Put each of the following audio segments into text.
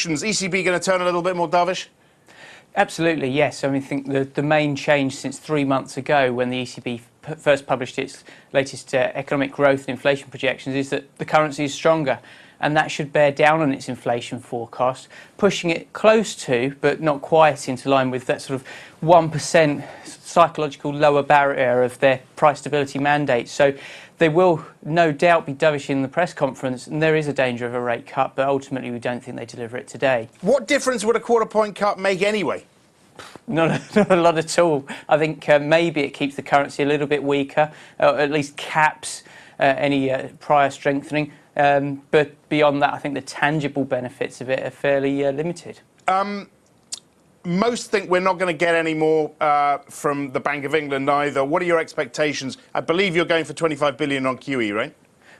projections, ECB going to turn a little bit more dovish? Absolutely, yes. I mean, I think the main change since 3 months ago, when the ECB first published its latest economic growth and inflation projections, is that the currency is stronger, and that should bear down on its inflation forecast, pushing it close to, but not quite into line with that sort of 1% psychological lower barrier of their price stability mandate. So they will no doubt be dovish in the press conference, and there is a danger of a rate cut, but ultimately we don't think they deliver it today. What difference would a quarter-point cut make anyway? Not a lot at all. I think maybe it keeps the currency a little bit weaker, or at least caps any prior strengthening. But beyond that, I think the tangible benefits of it are fairly limited. Most think we're not going to get any more from the Bank of England either. What are your expectations? I believe you're going for 25 billion on QE, right?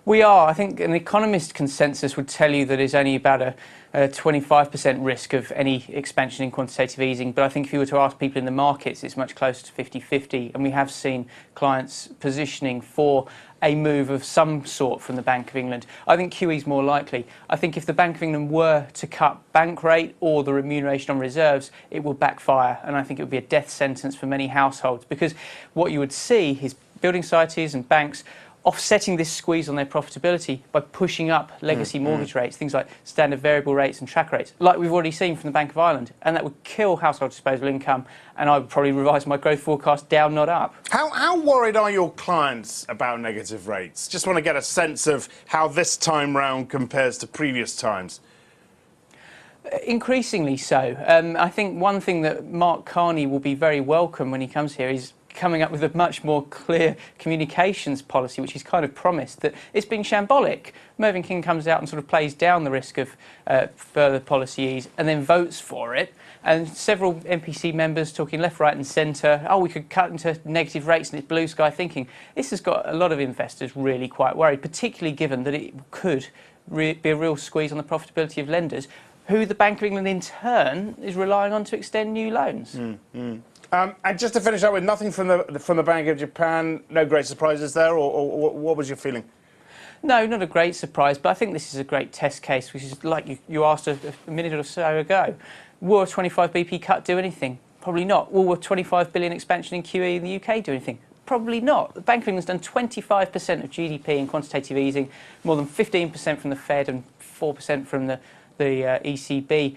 We are. I think an economist consensus would tell you that there's only about a 25% risk of any expansion in quantitative easing. But I think if you were to ask people in the markets, it's much closer to 50-50. And we have seen clients positioning for a move of some sort from the Bank of England. I think QE is more likely. I think if the Bank of England were to cut bank rate or the remuneration on reserves, it will backfire. And I think it would be a death sentence for many households, because what you would see is building societies and banks offsetting this squeeze on their profitability by pushing up legacy mortgage rates, things like standard variable rates and track rates, like we've already seen from the Bank of Ireland. And that would kill household disposable income, and I would probably revise my growth forecast down, not up. How worried are your clients about negative rates? Just want to get a sense of how this time round compares to previous times. Increasingly so. I think one thing that Mark Carney will be very welcome when he comes here is coming up with a much more clear communications policy, which he's kind of promised, that it's been shambolic. Mervyn King comes out and sort of plays down the risk of further policy ease and then votes for it. And several MPC members talking left, right and centre, oh, we could cut into negative rates and it's blue sky thinking. This has got a lot of investors really quite worried, particularly given that it could be a real squeeze on the profitability of lenders, who the Bank of England in turn is relying on to extend new loans. And just to finish up with, nothing from the Bank of Japan, no great surprises there, or what was your feeling? No, not a great surprise, but I think this is a great test case, which is like you asked a minute or so ago. Will a 25 BP cut do anything? Probably not. Will a 25 billion expansion in QE in the UK do anything? Probably not. The Bank of England's done 25% of GDP in quantitative easing, more than 15% from the Fed and 4% from the ECB.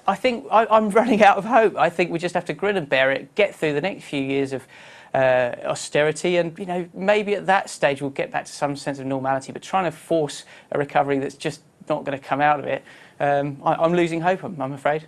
I think I'm running out of hope. I think we just have to grin and bear it, get through the next few years of austerity, and maybe at that stage we'll get back to some sense of normality. But trying to force a recovery that's just not going to come out of it, I'm losing hope, I'm afraid.